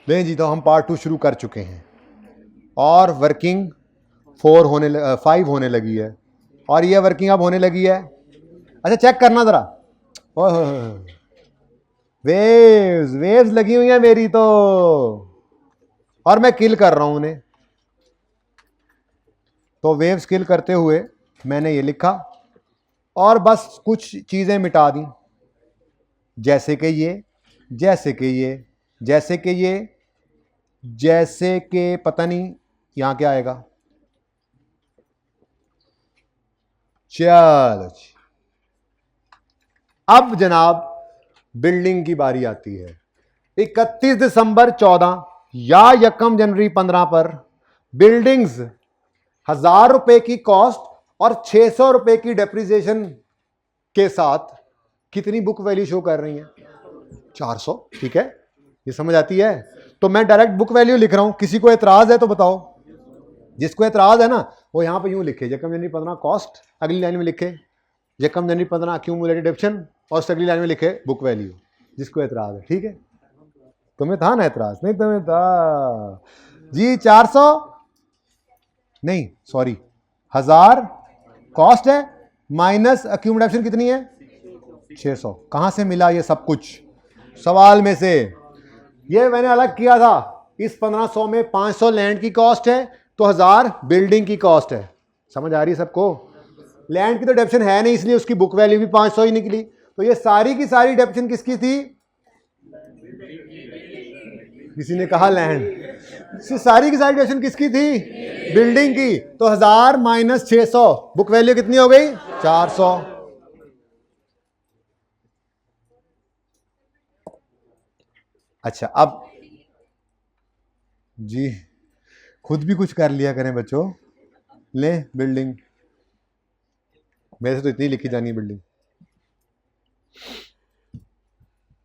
ले जी, तो हम पार्ट 2 शुरू कर चुके हैं और वर्किंग 5 होने लगी है और ये वर्किंग अब होने लगी है। अच्छा चेक करना जरा, वेव्स वेव्स लगी हुई है मेरी तो, और मैं किल कर रहा हूं उन्हें। तो वेव्स किल करते हुए मैंने ये लिखा और बस कुछ चीजें मिटा दी, जैसे कि ये, जैसे कि ये, जैसे कि ये, जैसे कि पता नहीं यहां क्या आएगा। चलो अब जनाब बिल्डिंग की बारी आती है। 31 दिसंबर 14 या 1 जनवरी 15 पर बिल्डिंग्स 1000 रुपए की कॉस्ट और 600 रुपए की डेप्रिसिएशन के साथ कितनी बुक वैल्यू शो कर रही हैं? 400। ठीक है, ये समझ आती है। तो मैं डायरेक्ट बुक वैल्यू लिख रहा हूं, किसी को एतराज है तो बताओ। जिसको एतराज है ना वो यहां पे यूं लिखे, 1 जनवरी 15 कॉस्ट, अगली लाइन में लिखे 1 जनवरी 15 एक्यूमुलेटेड डिडक्शन और अगली लाइन में लिखे बुक वैल्यू, जिसको एतराज है। ठीक है, तुम्हें था ना एतराज? नहीं तुम्हें था जी। 400 नहीं सॉरी 1000 कॉस्ट है माइनस एक्यूमुलेशन कितनी है? 600। कहां से मिला ये सब कुछ? सवाल में से। ये मैंने अलग किया था। इस 1500 में 500 लैंड की कॉस्ट है तो 1000 बिल्डिंग की कॉस्ट है। समझ आ रही है सबको? लैंड की तो डेप्शन है नहीं, इसलिए उसकी बुक वैल्यू भी 500 ही निकली। तो ये सारी की सारी डेप्शन किसकी थी? किसी ने कहा लैंड। सारी की सारी डेप्शन किसकी थी? बिल्डिंग की। तो 1000 माइनस 600 बुक वैल्यू कितनी हो गई? 400। अच्छा अब जी खुद भी कुछ कर लिया करें बच्चों। ले बिल्डिंग, मेरे से तो इतनी लिखी जानी है बिल्डिंग।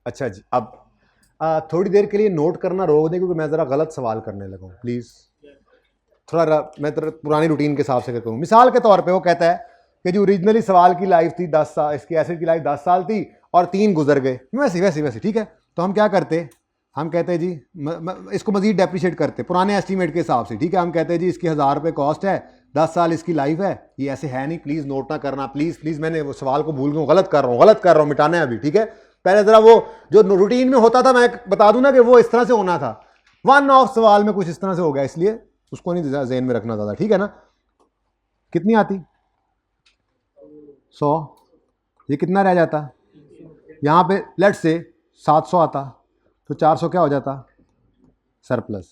अच्छा जी, अब थोड़ी देर के लिए नोट करना रोक दें क्योंकि मैं जरा गलत सवाल करने लगा हूं। प्लीज थोड़ा मैं पुरानी रूटीन के हिसाब से करता हूँ। मिसाल के तौर पे वो कहता है कि जो ओरिजिनली सवाल की लाइफ थी 10 साल, इसकी एसिड की लाइफ 10 साल थी और 3 गुजर गए, वैसे वैसे वैसे। ठीक है, तो हम क्या करते, हम कहते हैं जी इसको मजीद डेप्रिशिएट करते पुराने एस्टीमेट के हिसाब से। ठीक है, हम कहते हैं जी इसकी 1000 रुपये कॉस्ट है, 10 साल इसकी लाइफ है। ये ऐसे है नहीं, प्लीज नोट ना करना, प्लीज प्लीज। मैंने वो सवाल को भूल गया, गलत कर रहा हूँ, मिटाना है अभी। ठीक है, पहले जरा वो जो रूटीन में होता था मैं बता दूं ना कि वो इस तरह से होना था। वन ऑफ सवाल में कुछ इस तरह से हो गया, इसलिए उसको नहीं ज़हन में रखना ज़्यादा। ठीक है ना? कितनी आती? 100। ये कितना रह जाता? यहाँ पे लेट से 700 आता तो 400 क्या हो जाता? सरप्लस।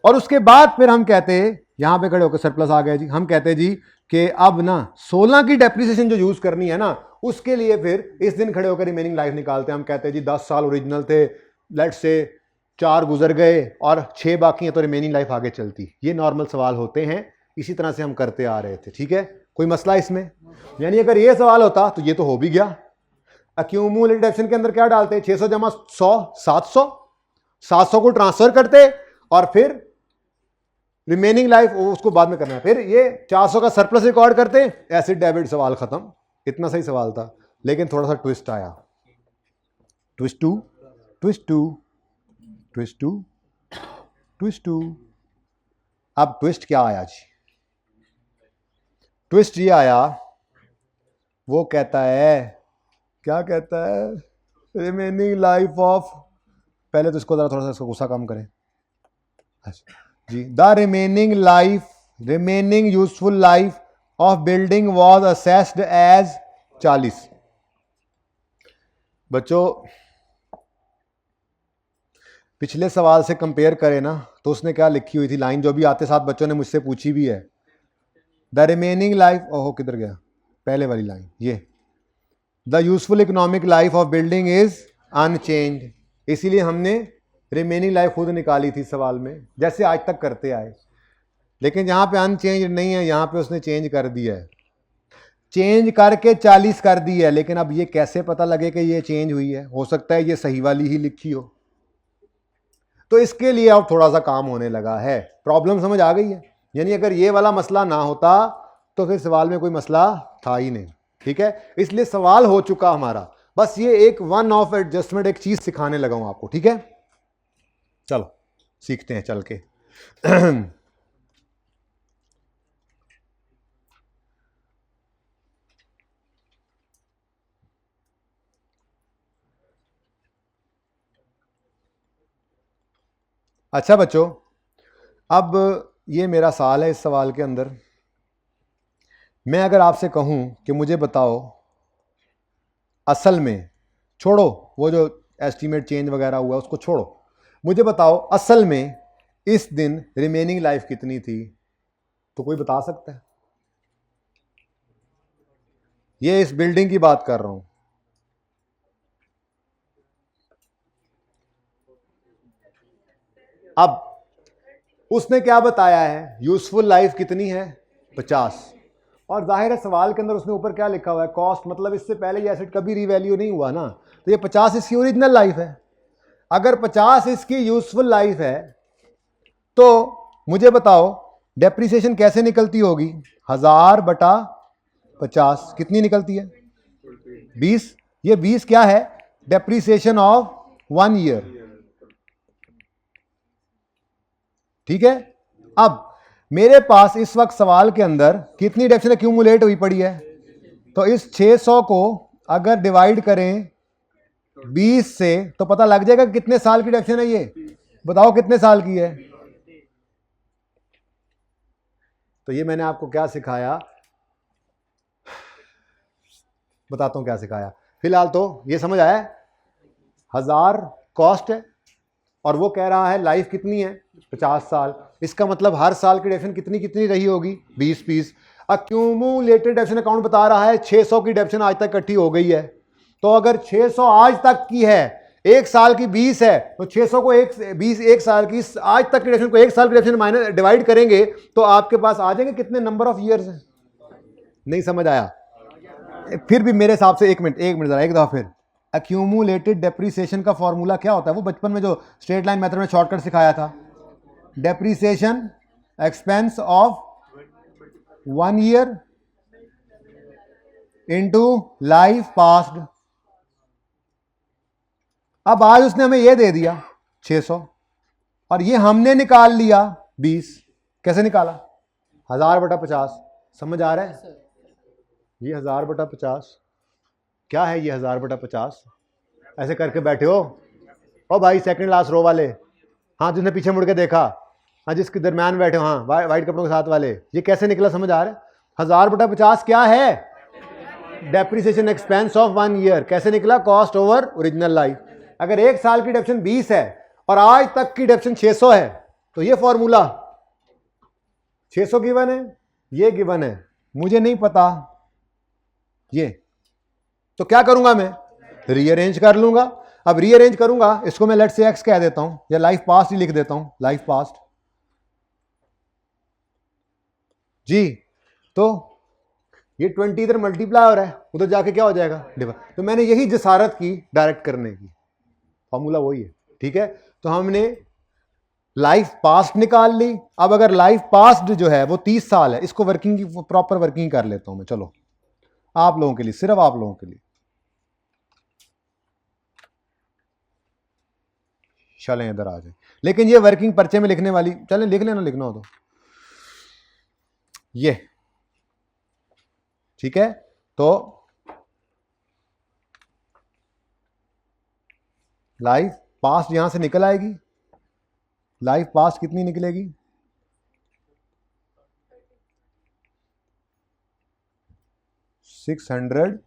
और उसके बाद फिर हम कहते, यहाँ पे खड़े होकर सरप्लस आ गया जी, हम कहते जी कि अब ना 16 की डेप्रिसिएशन जो यूज करनी है ना, उसके लिए फिर इस दिन खड़े होकर रिमेनिंग लाइफ निकालते हैं। हम कहते हैं जी 10 साल ओरिजिनल थे, लेट से 4 गुजर गए और 6 बाकी हैं तो रिमेनिंग लाइफ आगे चलती। ये नॉर्मल सवाल होते हैं, इसी तरह से हम करते आ रहे थे। ठीक है, कोई मसला इसमें? यानी अगर ये सवाल होता तो ये तो हो भी गया। एक्यूमुलेटेड डेप्शन के अंदर क्या डालते? 600 जमा 100 700, 700 को ट्रांसफर करते और फिर रिमेनिंग लाइफ उसको बाद में करना है। फिर ये 400 का सरप्लस रिकॉर्ड करते, एसिड डेबिट, सवाल खत्म। इतना सही सवाल था, लेकिन थोड़ा सा ट्विस्ट आया। Twist two, twist two, twist two, twist two. अब ट्विस्ट क्या आया जी? ट्विस्ट ये आया, वो कहता है, क्या कहता है? रिमेनिंग लाइफ ऑफ, पहले तो इसको जरा थोड़ा सा इसको गुस्सा कम करें। अच्छा जी, the remaining useful life of building was assessed as 40। बच्चों पिछले सवाल से कंपेयर करें ना तो उसने क्या लिखी हुई थी लाइन, जो भी आते साथ बच्चों ने मुझसे पूछी भी है। द रिमेनिंग लाइफ, ओहो किधर गया पहले वाली लाइन, ये the useful economic life of building is unchanged. इसीलिए हमने रिमेनिंग लाइफ खुद निकाली थी सवाल में, जैसे आज तक करते आए। लेकिन यहाँ पे अनचेंज नहीं है, यहाँ पे उसने चेंज कर दिया है, चेंज करके 40 कर दी है। लेकिन अब ये कैसे पता लगे कि ये चेंज हुई है? हो सकता है ये सही वाली ही लिखी हो, तो इसके लिए अब थोड़ा सा काम होने लगा है। प्रॉब्लम समझ आ गई है? यानी अगर ये वाला मसला ना होता तो फिर सवाल में कोई मसला था ही नहीं। ठीक है, इसलिए सवाल हो चुका हमारा, बस ये एक वन ऑफ एडजस्टमेंट, एक चीज सिखाने लगा हूं आपको। ठीक है, चलो सीखते हैं चल के। अच्छा बच्चों, अब ये मेरा साल है। इस सवाल के अंदर मैं अगर आपसे कहूं कि मुझे बताओ असल में, छोड़ो वो जो एस्टीमेट चेंज वगैरह हुआ उसको छोड़ो, मुझे बताओ असल में इस दिन रिमेनिंग लाइफ कितनी थी? तो कोई बता सकता है? ये इस बिल्डिंग की बात कर रहा हूं। अब उसने क्या बताया है, यूजफुल लाइफ कितनी है? 50। और जाहिर है सवाल के अंदर उसने ऊपर क्या लिखा हुआ है, कॉस्ट, मतलब इससे पहले ये एसेट कभी रीवैल्यू नहीं हुआ ना, तो ये 50 इसकी ओरिजिनल लाइफ है। अगर 50 इसकी यूजफुल लाइफ है तो मुझे बताओ डेप्रिसिएशन कैसे निकलती होगी? 1000 बटा 50 कितनी निकलती है? 20। ये 20 क्या है? Depreciation of 1 year. ठीक है। अब मेरे पास इस वक्त सवाल के अंदर कितनी डेप्रिसिएशन एक्यूमुलेट हुई पड़ी है? तो इस 600 को अगर डिवाइड करें 20 से तो पता लग जाएगा कितने साल की डेप्रिसिएशन है ये। बताओ कितने साल की है? तो ये मैंने आपको क्या सिखाया, बताता हूं क्या सिखाया। फिलहाल तो ये समझ आया, 1000 कॉस्ट है और वो कह रहा है लाइफ कितनी है? 50 साल। इसका मतलब हर साल की डेप्रिसिएशन कितनी कितनी रही होगी? 20। अक्यूमुलेटेड डेप्रिसिएशन अकाउंट बता रहा है 600 की डेप्रिसिएशन आज तक इकट्ठी हो गई है। तो अगर 600 आज तक की है, एक साल की 20 है, तो 600 को 20 एक साल की, आज तक की डेप्रिसिएशन को एक साल की डेप्रिसिएशन माइनस डिवाइड करेंगे तो आपके पास आ जाएंगे कितने नंबर ऑफ ईयर्स है। नहीं समझ आया? फिर भी मेरे हिसाब से एक मिनट जरा एक दफा फिर, एक्यूमुलेटेड डेप्रिसिएशन का फॉर्मूला क्या होता है? वो बचपन में जो स्ट्रेट लाइन मेथड में शॉर्टकट सिखाया था, depreciation expense of 1 year into life passed. अब आज उसने हमें ये दे दिया 600 और ये हमने निकाल लिया 20। कैसे निकाला? 1000 बटा 50। समझ आ रहा है? ये 1000 बटा 50 क्या है? ये 1000 बटा 50 ऐसे करके बैठे हो। ओ भाई सेकंड लास्ट रो वाले, हाँ जिसने पीछे मुड़ के देखा, हाँ जिसके दरम्यान बैठे हो, हाँ वाइट कपड़ों के साथ वाले, ये कैसे निकला समझ आ रहा है? 1000 बटा 50 क्या है? Depreciation expense of 1 year. कैसे निकला? Cost over original life. अगर एक साल की डेप्रिसिएशन 20 है और आज तक की डेप्रिसिएशन 600 है तो ये फॉर्मूला 600 गिवन है, ये गिवन है, मुझे नहीं पता ये, तो क्या करूंगा मैं? रीअरेंज कर लूंगा। अब रीअरेंज करूंगा, इसको मैं लेट से एक्स कह देता हूं या लाइफ पास्ट ही लिख देता हूं, लाइफ पास्ट जी। तो ये 20 इधर मल्टीप्लाई हो रहा है, उधर जाके क्या हो जाएगा? डिवाइड। तो मैंने यही जसारत की डायरेक्ट करने की, फॉर्मूला वही है। ठीक है, तो हमने लाइफ पास्ट निकाल ली। अब अगर लाइफ पास्ट जो है वो 30 साल है, इसको वर्किंग की प्रॉपर वर्किंग कर लेता हूं मैं। चलो आप लोगों के लिए, सिर्फ आप लोगों के लिए, चलें इधर आ जाए। लेकिन ये वर्किंग पर्चे में लिखने वाली, चलें लिख लेना, लिखना हो तो ये ठीक है। तो लाइफ पास्ट यहां से निकल आएगी। लाइफ पास्ट कितनी निकलेगी? 600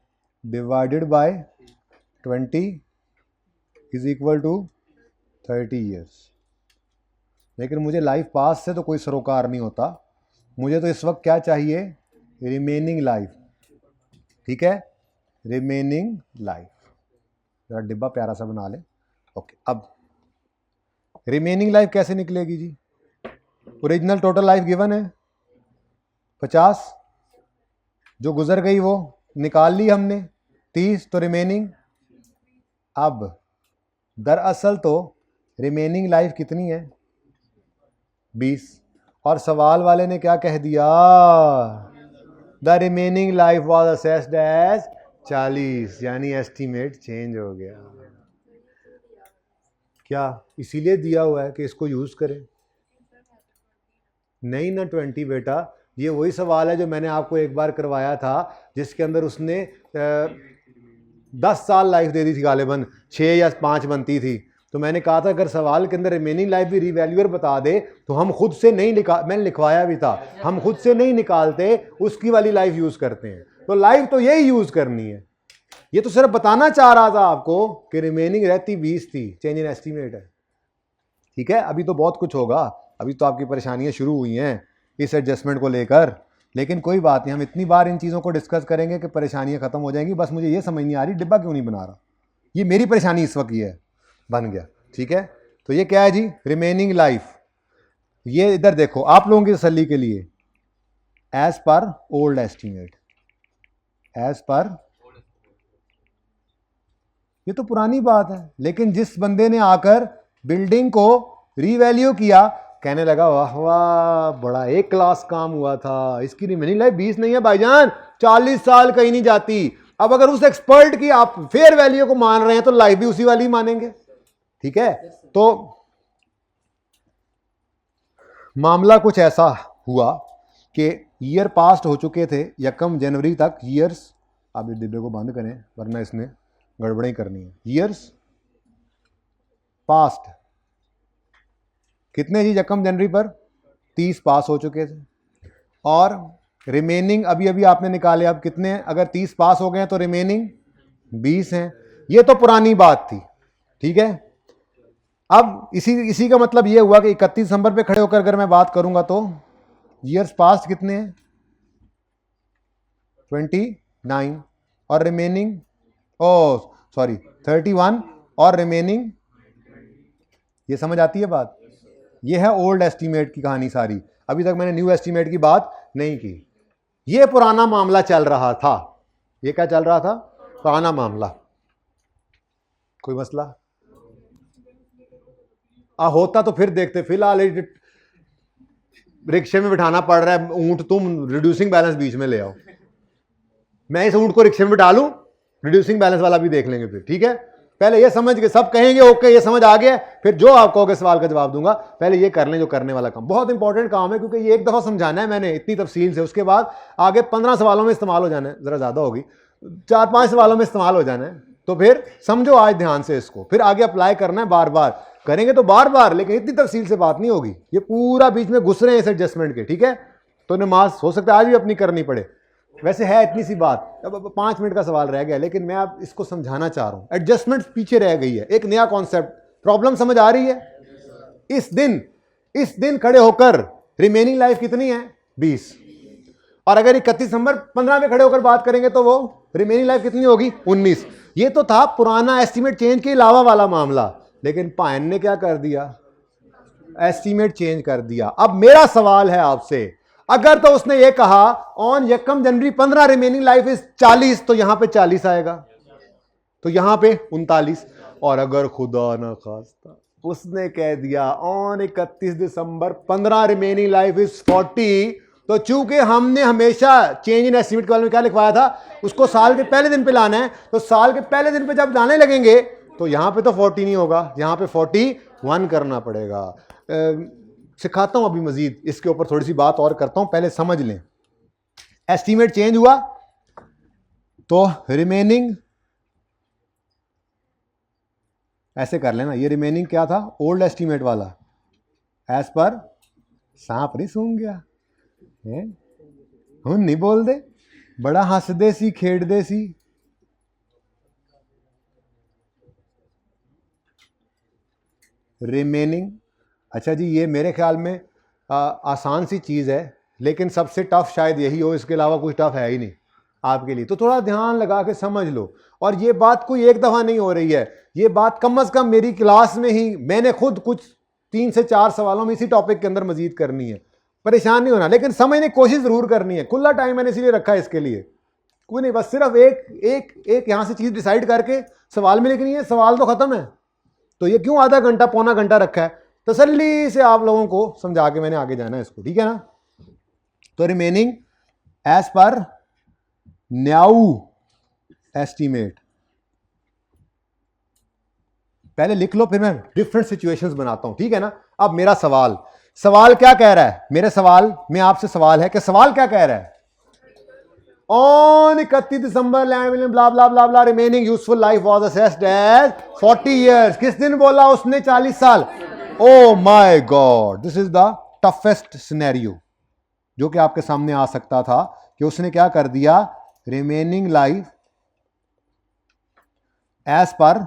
divided by 20 is equal to 30 years. लेकिन मुझे लाइफ पास्ट से तो कोई सरोकार नहीं होता, मुझे तो इस वक्त क्या चाहिए? Remaining life. ठीक है, रिमेनिंग लाइफ। जरा डिब्बा प्यारा सा बना ले। ओके, अब रिमेनिंग लाइफ कैसे निकलेगी जी? ओरिजिनल टोटल लाइफ गिवन है 50, जो गुजर गई वो निकाल ली हमने 30, तो रिमेनिंग। अब दरअसल तो रिमेनिंग लाइफ कितनी है? 20। और सवाल वाले ने क्या कह दिया? The remaining life was assessed as 40, यानी एस्टीमेट चेंज हो गया। क्या इसीलिए दिया हुआ है कि इसको यूज करें? नहीं ना 20 बेटा, ये वही सवाल है जो मैंने आपको एक बार करवाया था, जिसके अंदर उसने 10 साल लाइफ दे दी थी, गालिबन 6 या 5 बनती थी। तो मैंने कहा था अगर सवाल के अंदर रिमेनिंग लाइफ भी रिवैल्यूअर बता दे तो हम खुद से नहीं मैंने लिखवाया भी था, हम खुद से नहीं निकालते, उसकी वाली लाइफ यूज करते हैं। तो लाइफ तो यही यूज करनी है। ये तो सिर्फ बताना चाह रहा था आपको कि रिमेनिंग रहती 20 थी, चेंज इन एस्टीमेट है। ठीक है, अभी तो बहुत कुछ होगा, अभी तो आपकी परेशानियां शुरू हुई हैं इस एडजस्टमेंट को लेकर, लेकिन कोई बात नहीं, हम इतनी बार इन चीज़ों को डिस्कस करेंगे कि परेशानियां खत्म हो जाएंगी। बस मुझे ये समझ नहीं आ रही डिब्बा क्यों नहीं बना रहा, ये मेरी परेशानी इस वक्त ये है। बन गया, ठीक है। तो ये क्या है जी, रिमेनिंग लाइफ। ये इधर देखो आप लोगों की तसल्ली के लिए, as per old estimate, as per, ये तो पुरानी बात है, लेकिन जिस बंदे ने आकर बिल्डिंग को रीवैल्यू किया, कहने लगा वाह वाह बड़ा एक क्लास काम हुआ था, इसकी रिमेनिंग लाइफ 20 नहीं है भाईजान, 40 साल कहीं नहीं जाती। अब अगर उस एक्सपर्ट की आप फेयर वैल्यू को मान रहे हैं तो लाइफ भी उसी वाली मानेंगे। ठीक है, तो मामला कुछ ऐसा हुआ कि ईयर पास्ट हो चुके थे, 1 जनवरी तक ईयर्स, आप इस डिब्बे को बंद करें वरना इसने गड़बड़ी करनी है। ईयर्स पास्ट कितने जी, 1 जनवरी पर 30 पास हो चुके थे, और रिमेनिंग अभी अभी आपने निकाले, अब कितने, अगर 30 पास हो गए तो रिमेनिंग 20 हैं। ये तो पुरानी बात थी, ठीक है। अब इसी का मतलब ये हुआ कि 31 दिसंबर पे खड़े होकर अगर मैं बात करूंगा तो ईयर्स पास्ट कितने हैं, 29, और रिमेनिंग, ओ सॉरी 31, और रिमेनिंग, ये समझ आती है बात। ये है ओल्ड एस्टीमेट की कहानी सारी, अभी तक मैंने न्यू एस्टीमेट की बात नहीं की। ये पुराना मामला चल रहा था, ये क्या चल रहा था, पुराना मामला। कोई मसला होता तो फिर देखते, फिलहाल रिक्शे में बिठाना पड़ रहा है ऊंट, तुम रिड्यूसिंग बैलेंस बीच में ले आओ, मैं इस ऊंट को रिक्शे में बिठा लूं, रिड्यूसिंग बैलेंस वाला भी देख लेंगे फिर। ठीक है, पहले ये समझ के सब कहेंगे ओके ये समझ आ गया, फिर जो आप कहोगे सवाल का जवाब दूंगा। पहले ये कर लें जो करने वाला काम, बहुत इंपॉर्टेंट काम है, क्योंकि ये एक दफा समझाना है मैंने इतनी तफसील से, उसके बाद आगे 15 सवालों में इस्तेमाल हो जाना है, जरा ज्यादा होगी, 4-5 सवालों में इस्तेमाल हो जाना है। तो फिर समझो आज ध्यान से इसको, फिर आगे अप्लाई करना है, बार बार करेंगे तो बार बार, लेकिन इतनी तफसील से बात नहीं होगी, ये पूरा बीच में घुस रहे हैं इस एडजस्टमेंट के। ठीक है, तो नमाज हो सकता है आज भी अपनी करनी पड़े, वैसे है इतनी सी बात, अब 5 मिनट का सवाल रह गया, लेकिन मैं आप इसको समझाना चाह रहा हूं। एडजस्टमेंट पीछे रह गई है, एक नया कॉन्सेप्ट, प्रॉब्लम समझ आ रही है। इस दिन खड़े होकर रिमेनिंग लाइफ कितनी है, 20, और अगर 31 दिसंबर 15 में खड़े होकर बात करेंगे तो वो रिमेनिंग लाइफ कितनी होगी, 19। ये तो था पुराना एस्टीमेट चेंज के अलावा वाला मामला, लेकिन पायन ने क्या कर दिया, एस्टीमेट चेंज कर दिया। अब मेरा सवाल है आपसे, अगर तो उसने ये कहा on 1 January 15 remaining life is 40, तो यहां पे 40 आएगा, तो यहां पे 39। और अगर खुदा ना खास्ता उसने कह दिया on 31 December 15 remaining life is 40, तो चूंकि हमने हमेशा चेंज इन एस्टीमेट के बारे में क्या लिखवाया था, उसको साल के पहले दिन पे लाना है, तो साल के पहले दिन पे जब लाने लगेंगे तो यहां पे तो 40 नहीं होगा, यहां पे 41 करना पड़ेगा। सिखाता हूं अभी मजीद इसके ऊपर थोड़ी सी बात और करता हूं, पहले समझ लें। एस्टीमेट चेंज हुआ तो रिमेनिंग ऐसे कर लेना, ये रिमेनिंग क्या था, ओल्ड एस्टीमेट वाला, एज पर सांप नहीं सूंघ गया है, हम नहीं बोल दे, बड़ा हंसदे सी खेड़दे सी। रिमेनिंग, अच्छा जी ये मेरे ख्याल में आसान सी चीज़ है, लेकिन सबसे टफ शायद यही हो, इसके अलावा कुछ टफ है ही नहीं आपके लिए, तो थोड़ा ध्यान लगा के समझ लो। और ये बात कोई एक दफ़ा नहीं हो रही है, ये बात कम अज़ कम मेरी क्लास में ही मैंने खुद कुछ 3 से 4 सवालों में इसी टॉपिक के अंदर मजीद करनी है। परेशान नहीं होना, लेकिन समझने की कोशिश ज़रूर करनी है। खुला टाइम मैंने इसीलिए रखा है इसके लिए, कोई नहीं, बस सिर्फ एक यहाँ से चीज़ डिसाइड करके सवाल में लिखनी है, सवाल तो ख़त्म है। तो ये क्यों आधा घंटा पौना घंटा रखा है, तसल्ली से आप लोगों को समझा के मैंने आगे जाना है इसको, ठीक है ना। तो रिमेनिंग एज पर न्याऊ एस्टीमेट, पहले लिख लो, फिर मैं डिफरेंट सिचुएशंस बनाता हूं, ठीक है ना। अब मेरा सवाल क्या कह रहा है, मेरे सवाल में आपसे सवाल है कि सवाल क्या कह रहा है, on 31 December land blah blah blah blah remaining useful life was assessed as 40 years. किस दिन बोला उसने 40 साल? Oh my god, this is the toughest scenario जो कि आपके सामने आ सकता था, कि उसने क्या कर दिया, रिमेनिंग लाइफ एज पर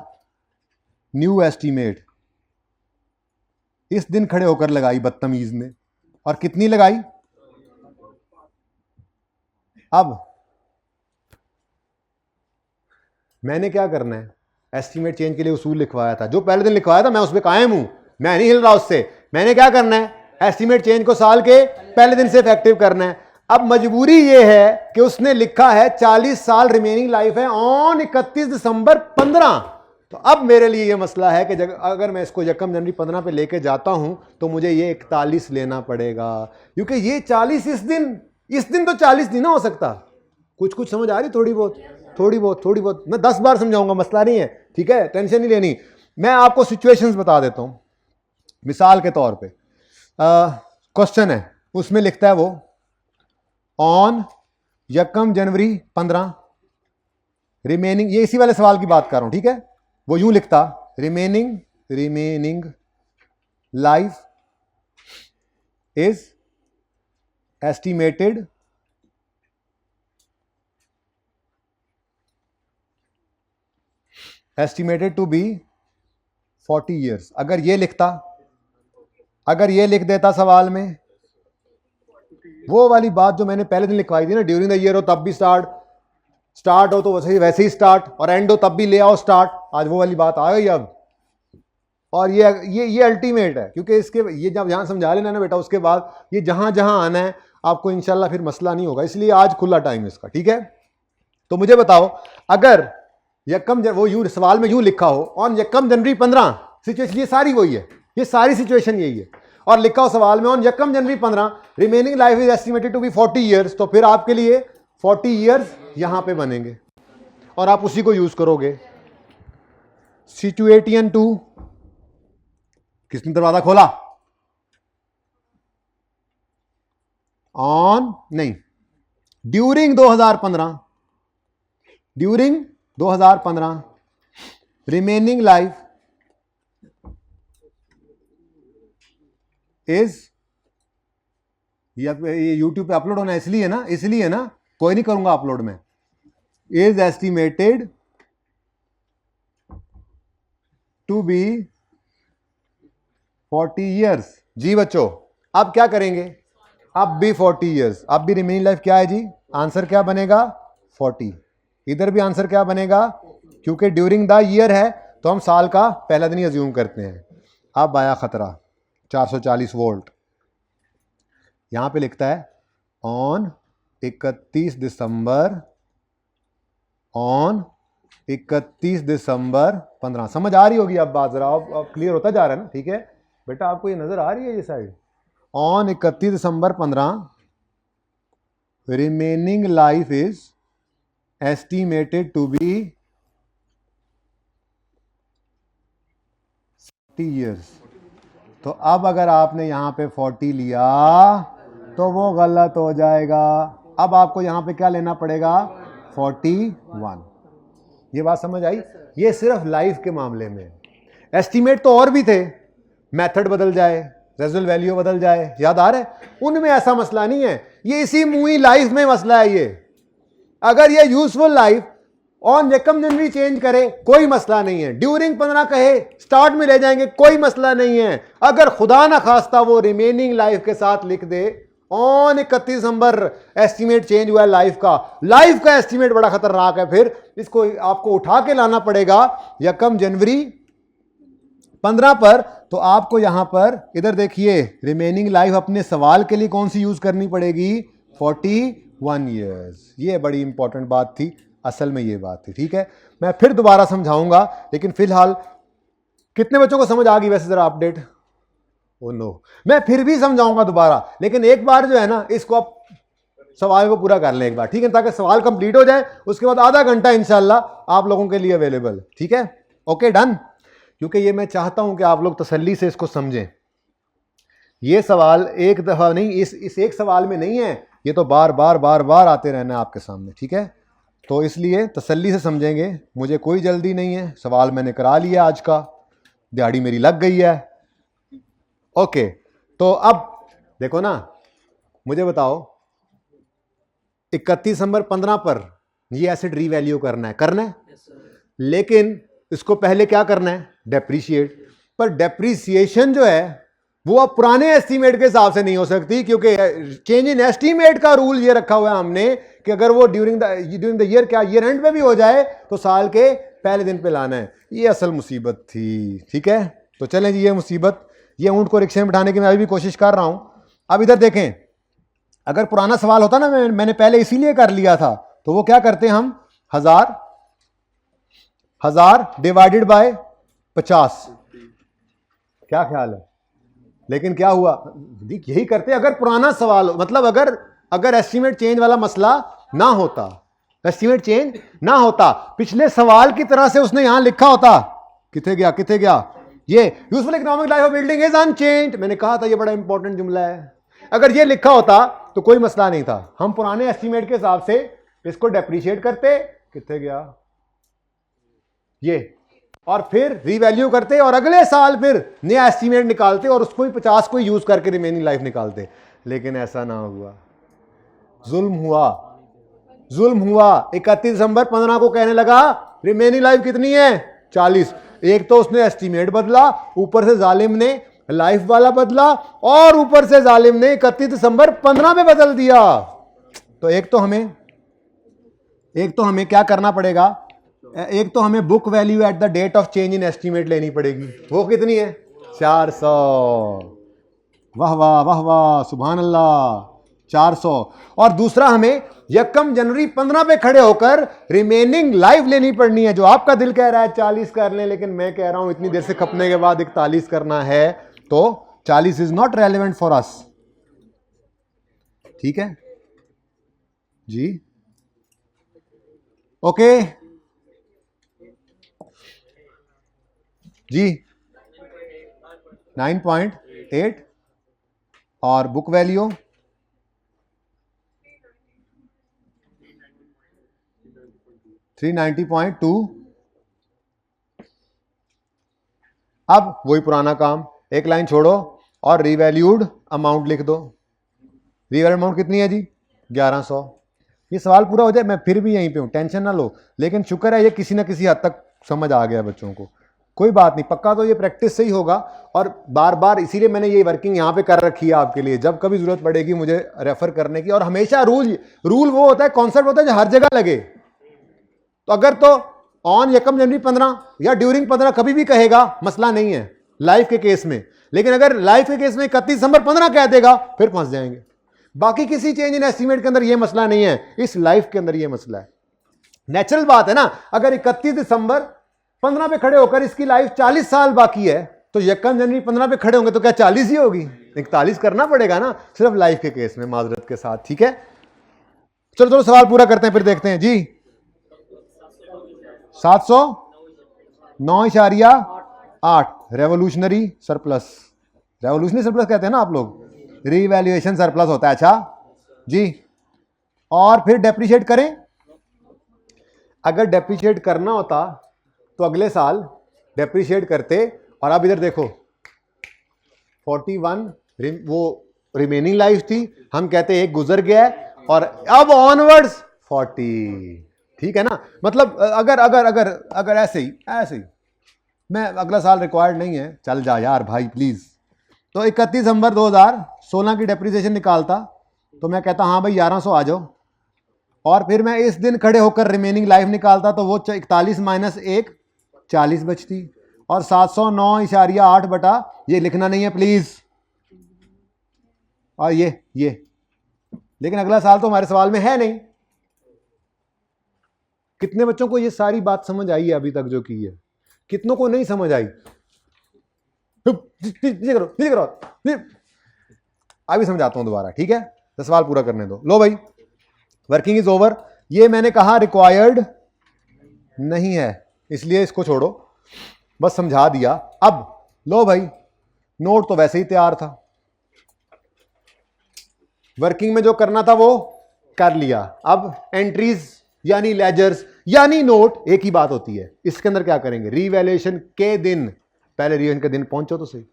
न्यू एस्टीमेट इस दिन खड़े होकर लगाई बदतमीज ने, और कितनी लगाई? अब मैंने क्या करना है, एस्टीमेट चेंज के लिए उसूल लिखवाया था, जो पहले दिन लिखवाया था मैं उस पर कायम हूं, मैं नहीं हिल रहा उससे। मैंने क्या करना है, एस्टीमेट चेंज को साल के पहले दिन से इफेक्टिव करना है। अब मजबूरी यह है कि उसने लिखा है 40 साल रिमेनिंग लाइफ है ऑन 31 दिसंबर 15। तो अब मेरे लिए यह मसला है कि अगर मैं इसको यकम जनवरी 15 पे लेके जाता हूं तो मुझे ये 41 लेना पड़ेगा, क्योंकि ये 40 इस दिन तो 40 नहीं ना हो सकता। कुछ समझ आ रही? थोड़ी बहुत मैं 10 बार समझाऊंगा, मसला नहीं है, ठीक है, टेंशन नहीं लेनी। मैं आपको सिचुएशंस बता देता हूं। मिसाल के तौर पे क्वेश्चन है, उसमें लिखता है वो ऑन यकम जनवरी 15 रिमेनिंग, ये इसी वाले सवाल की बात कर रहा हूं, ठीक है। वो यूं लिखता, remaining life is estimated to be 40 years. अगर ये लिख देता सवाल में, वो वाली बात जो मैंने पहले दिन लिखवाई थी ना, ड्यूरिंग द ईयर हो तब भी स्टार्ट हो तो वैसे ही स्टार्ट, और एंड हो तब भी ले आओ स्टार्ट, आज वो वाली बात आ गई अब। और ये अल्टीमेट है, क्योंकि इसके ये जब यहां समझा लेना ना बेटा, उसके बाद ये जहां जहां आना है आपको इंशाल्लाह फिर मसला नहीं होगा, इसलिए आज खुला टाइम इसका, ठीक है। तो मुझे बताओ, अगर वो यूं सवाल में यूं लिखा हो ऑन यकम जनवरी 15, सिचुएशन ये सारी वही है, ये सारी सिचुएशन यही है, और लिखा हो सवाल में ऑन यकम January 15 remaining life is estimated to be 40 years, तो फिर आपके लिए 40 ईयर्स यहां पे बनेंगे और आप उसी को यूज करोगे। सिचुएशन 2, किसने दरवाजा खोला? ड्यूरिंग 2015 रिमेनिंग लाइफ इज, ये यूट्यूब पे अपलोड होना इसलिए ना, कोई नहीं करूंगा अपलोड में, is estimated to be 40 years. जी बच्चों, अब क्या करेंगे, अब भी 40 ईयर्स, अब भी रिमेनिंग लाइफ क्या है जी, आंसर क्या बनेगा 40, इधर भी आंसर क्या बनेगा, क्योंकि ड्यूरिंग द ईयर है तो हम साल का पहला दिन ही अज्यूम करते हैं। अब आया खतरा, 440 वोल्ट, यहां पे लिखता है ऑन 31 दिसंबर 15। समझ आ रही होगी अब बात, जरा अब क्लियर होता जा रहा है ना, ठीक है बेटा, आपको ये नजर आ रही है ये साइड। On 31 December 15 remaining life is estimated to be 40 years. तो अब अगर आपने यहां पे 40 लिया तो वो गलत हो जाएगा, अब आपको यहां पे क्या लेना पड़ेगा 41। ये बात समझ आई? ये सिर्फ लाइफ के मामले में, एस्टीमेट तो और भी थे, मेथड बदल जाए, रेजल वैल्यू बदल जाए, याद आ रहा है, उनमें ऐसा मसला नहीं है, ये इसी मुई लाइफ में मसला है। ये अगर ये यूजफुल लाइफ ऑन यकम जनवरी चेंज करे कोई मसला नहीं है, ड्यूरिंग 15 कहे स्टार्ट में ले जाएंगे कोई मसला नहीं है। अगर खुदा ना खास्ता वो रिमेनिंग लाइफ के साथ लिख दे ऑन 31 दिसंबर एस्टीमेट चेंज हुआ है लाइफ का एस्टीमेट बड़ा खतरनाक है, फिर इसको आपको उठा के लाना पड़ेगा यकम जनवरी 15 पर। तो आपको यहां पर इधर देखिए, रिमेनिंग लाइफ अपने सवाल के लिए कौन सी यूज करनी पड़ेगी 41 ईयर्स। ये बड़ी इंपॉर्टेंट बात थी, असल में ये बात थी, ठीक है। मैं फिर दोबारा समझाऊंगा, लेकिन फिलहाल कितने बच्चों को समझ आ गई वैसे, जरा अपडेट? ओ नो, मैं फिर भी समझाऊंगा दोबारा, लेकिन एक बार जो है ना, इसको आप सवाल को पूरा कर लें एक बार, ठीक है, ताकि सवाल कंप्लीट हो जाए, उसके बाद आधा घंटा इंशाल्लाह आप लोगों के लिए अवेलेबल, ठीक है। Okay done. क्योंकि ये मैं चाहता हूं कि आप लोग तसल्ली से इसको समझें। ये सवाल एक दफा नहीं, इस एक सवाल में नहीं है, ये तो बार बार बार बार आते रहना है आपके सामने, ठीक है। तो इसलिए तसल्ली से समझेंगे, मुझे कोई जल्दी नहीं है, सवाल मैंने करा लिया, आज का दिहाड़ी मेरी लग गई है। ओके, तो अब देखो ना, मुझे बताओ 31 दिसंबर 15 पर ये एसेट रीवैल्यू करना है, लेकिन इसको पहले क्या करना है, डेप्रीशिएट। पर डेप्रीसिएशन जो है वो अब पुराने एस्टीमेट के हिसाब से नहीं हो सकती, क्योंकि चेंज इन एस्टीमेट का रूल ये रखा हुआ है हमने कि अगर वो ड्यूरिंग द ईयर, क्या ईयर एंड पे भी हो जाए तो साल के पहले दिन पे लाना है। ये असल मुसीबत थी, ठीक है। तो चलें जी, ये मुसीबत, ये ऊंट को रिक्शे में बिठाने की मैं अभी भी कोशिश कर रहा हूं। अब इधर देखें, अगर पुराना सवाल होता ना, मैंने पहले इसीलिए कर लिया था, तो वो क्या करते हम, 1000 डिवाइडेड बाय 50, क्या ख्याल है। लेकिन क्या हुआ, यही करते अगर पुराना सवाल, मतलब अगर एस्टीमेट चेंज वाला मसला ना होता, एस्टीमेट चेंज ना होता, पिछले सवाल की तरह से उसने यहां लिखा होता, किथे गया, ये useful economic life of building is unchanged, मैंने कहा था ये बड़ा इंपॉर्टेंट जुमला है। अगर ये लिखा होता तो कोई मसला नहीं था, हम पुराने एस्टीमेट के हिसाब से इसको डेप्रीशिएट करते, किथे गया ये, और फिर रीवैल्यू करते और अगले साल फिर नया एस्टीमेट निकालते और उसको ही 50 को यूज करके रिमेनिंग लाइफ निकालते। लेकिन ऐसा ना हुआ, जुल्म हुआ। 31 दिसंबर 15 को कहने लगा रिमेनिंग लाइफ कितनी है, 40। एक तो उसने एस्टीमेट बदला, ऊपर से जालिम ने लाइफ वाला बदला, और ऊपर से जालिम ने 31 दिसंबर 15 में बदल दिया। तो एक तो हमें क्या करना पड़ेगा, एक तो हमें book value at the date of change in estimate लेनी पड़ेगी, वो कितनी है, 400। वाह वाह वाह वाह, सुभान अल्लाह, 400। और दूसरा हमें 1 जनवरी 15 पे खड़े होकर रिमेनिंग लाइफ लेनी पड़नी है। जो आपका दिल कह रहा है 40 कर लें, लेकिन मैं कह रहा हूं इतनी देर से खपने के बाद 41 करना है, तो 40 is not relevant for us, ठीक है जी। ओके जी, 9.8 और बुक वैल्यू 390.2। अब वही पुराना काम, एक लाइन छोड़ो और रीवैल्यूड अमाउंट लिख दो। रीवैल्यूड अमाउंट कितनी है जी, 1100। ये सवाल पूरा हो जाए, मैं फिर भी यहीं पे हूं, टेंशन ना लो। लेकिन शुक्र है ये किसी ना किसी हद तक समझ आ गया बच्चों को, कोई बात नहीं, पक्का तो ये प्रैक्टिस से ही होगा। और बार बार इसीलिए मैंने ये वर्किंग यहाँ पे कर रखी है आपके लिए, जब कभी जरूरत पड़ेगी मुझे रेफर करने की। और हमेशा रूल वो होता है, कॉन्सेप्ट होता है जो हर जगह लगे। तो अगर तो ऑन 1 जनवरी 15 या ड्यूरिंग 15 कभी भी कहेगा, मसला नहीं है लाइफ के केस में। लेकिन अगर लाइफ के केस में 31 दिसंबर 15 कह देगा, फिर फंस जाएंगे। बाकी किसी चेंज इन एस्टीमेट के अंदर ये मसला नहीं है, इस लाइफ के अंदर ये मसला है। नेचुरल बात है ना, अगर 31 दिसंबर 15 पे खड़े होकर इसकी लाइफ 40 साल बाकी है, तो 1 जनवरी 15 पे खड़े होंगे तो क्या 40 ही होगी, 41 करना पड़ेगा ना, सिर्फ लाइफ के केस में, माजरत के साथ, ठीक है। चलो सवाल पूरा करते हैं, फिर देखते हैं जी। 709.8 रेवोल्यूशनरी सरप्लस, कहते हैं ना आप लोग, रीवैल्यूएशन सरप्लस होता है, अच्छा जी। और फिर डेप्रीशिएट करें, अगर डेप्रीशिएट करना होता तो अगले साल डेप्रीशिएट करते। और अब इधर देखो 41 वो रिमेनिंग लाइफ थी, हम कहते एक गुजर गया है और अब ऑनवर्ड्स 40, ठीक है ना। मतलब अगर ऐसे ही मैं अगला साल रिक्वायर्ड नहीं है, चल जा यार भाई प्लीज। तो 31 दिसंबर 2016 की डेप्रीसिएशन निकालता तो मैं कहता हाँ भाई 1100 आ जाओ, और फिर मैं इस दिन खड़े होकर रिमेनिंग लाइफ निकालता तो वो 41 माइनस 1 40 बचती, और 709.8 बटा, ये लिखना नहीं है प्लीज, और ये लेकिन अगला साल तो हमारे सवाल में है नहीं। कितने बच्चों को ये सारी बात समझ आई है अभी तक जो की है, कितनों को नहीं समझ आई, करो अभी समझाता हूं दोबारा, ठीक है। तो सवाल पूरा करने दो। लो भाई, वर्किंग इज ओवर। ये मैंने कहा रिक्वायर्ड नहीं है, इसलिए इसको छोड़ो। बस समझा दिया। अब लो भाई, नोट तो वैसे ही तैयार था, वर्किंग में जो करना था वो कर लिया। अब एंट्रीज यानी लेजर्स यानी नोट एक ही बात होती है। इसके अंदर क्या करेंगे, रीवैल्यूएशन के दिन, पहले रीवैल्यूएशन के दिन पहुंचो तो सही।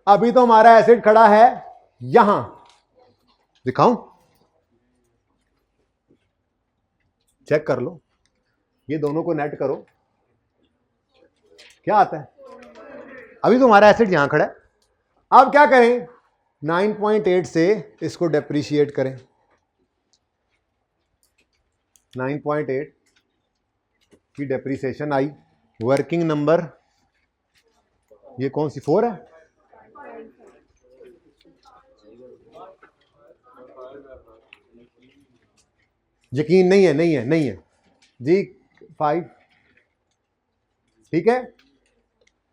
अभी तो हमारा एसेट खड़ा है यहां, दिखाऊं, चेक कर लो, ये दोनों को नेट करो, क्या आता है। अभी तो हमारा एसेट यहां खड़ा है। अब क्या करें, 9.8 से इसको डेप्रिशिएट करें। 9.8 की डेप्रिसिएशन आई, वर्किंग नंबर ये कौन सी 4 है, यकीन नहीं है, नहीं है, नहीं है जी, 5, ठीक है,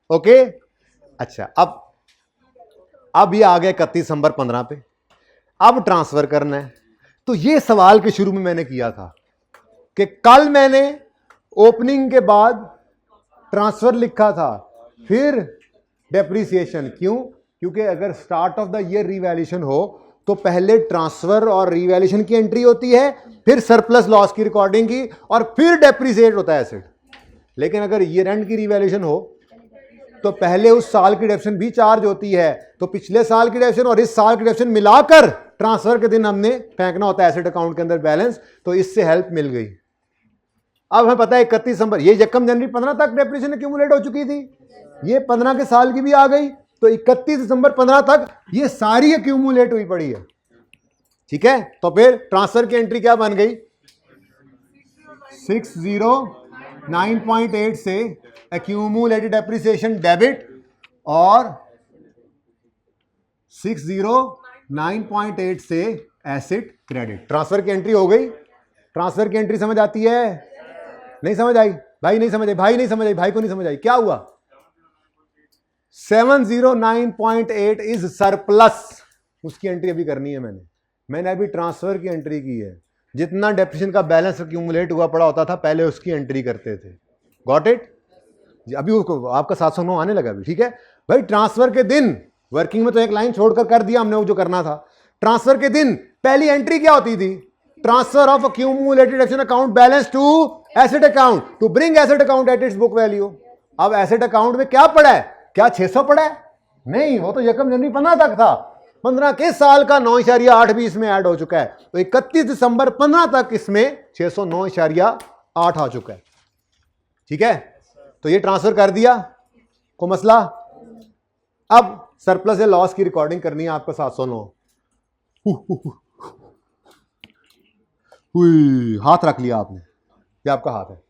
ओके। अच्छा, अब ये आ गया 31 दिसंबर 15 पे। अब ट्रांसफर करना है। तो ये सवाल के शुरू में मैंने किया था कि कल मैंने ओपनिंग के बाद ट्रांसफर लिखा था, फिर डेप्रिसिएशन। क्यों? क्योंकि अगर start of the year revaluation हो तो पहले ट्रांसफर और रिवैल्यूएशन की एंट्री होती है, फिर सरप्लस लॉस की रिकॉर्डिंग की, और फिर डेप्रिसिएट होता है एसेट। लेकिन अगर ईयर एंड की रिवैल्यूएशन हो तो पहले उस साल की डेप्रिसिएशन भी चार्ज होती है, तो पिछले साल की डेप्रिसिएशन और इस साल की डेप्रिसिएशन मिलाकर ट्रांसफर के दिन हमने फेंकना होता है एसेट अकाउंट के अंदर बैलेंस। तो इससे हेल्प मिल गई। अब हमें पता है 31 दिसंबर, ये यकम जनवरी 15 तक डेप्रिसिएशन एक्यूमुलेट हो चुकी थी, ये 15 के साल की भी आ गई, तो 31 दिसंबर 15 तक ये सारी एक्यूमुलेट हुई पड़ी है, ठीक है। तो फिर ट्रांसफर की एंट्री क्या बन गई, 609.8 से एक्यूमुलेटेड डेप्रिसिएशन डेबिट और 609.8 से एसेट क्रेडिट। ट्रांसफर की एंट्री हो गई। ट्रांसफर की एंट्री समझ आती है, नहीं समझ आई भाई, नहीं समझ आई भाई, नहीं समझ आई भाई को नहीं समझ आई, क्या हुआ, 709.8 इज सरप्लस, उसकी एंट्री अभी करनी है। मैंने अभी ट्रांसफर की एंट्री की है। जितना डेप्रिसिएशन का बैलेंस एक्यूमुलेट हुआ पड़ा होता था पहले उसकी एंट्री करते थे, गॉट इट। अभी उसको आपका 709 आने लगा अभी, ठीक है भाई। ट्रांसफर के दिन, वर्किंग में तो एक लाइन छोड़कर कर दिया हमने वो जो करना था। ट्रांसफर के दिन पहली एंट्री क्या होती थी, transfer of accumulated action account balance to asset account to bring asset account at its book value. अब एसेट अकाउंट में क्या पड़ा है, क्या 600 पड़ा है, नहीं, वो तो यकम जनवरी 15 तक था। 15 के साल का 9.8 भी इसमें ऐड हो चुका है, तो 31 दिसंबर 15 तक इसमें 609.8 आ चुका है, ठीक है। तो ये ट्रांसफर कर दिया, को मसला। अब सरप्लस या लॉस की रिकॉर्डिंग करनी है आपको 709। हाथ रख लिया आपने, ये आपका हाथ है,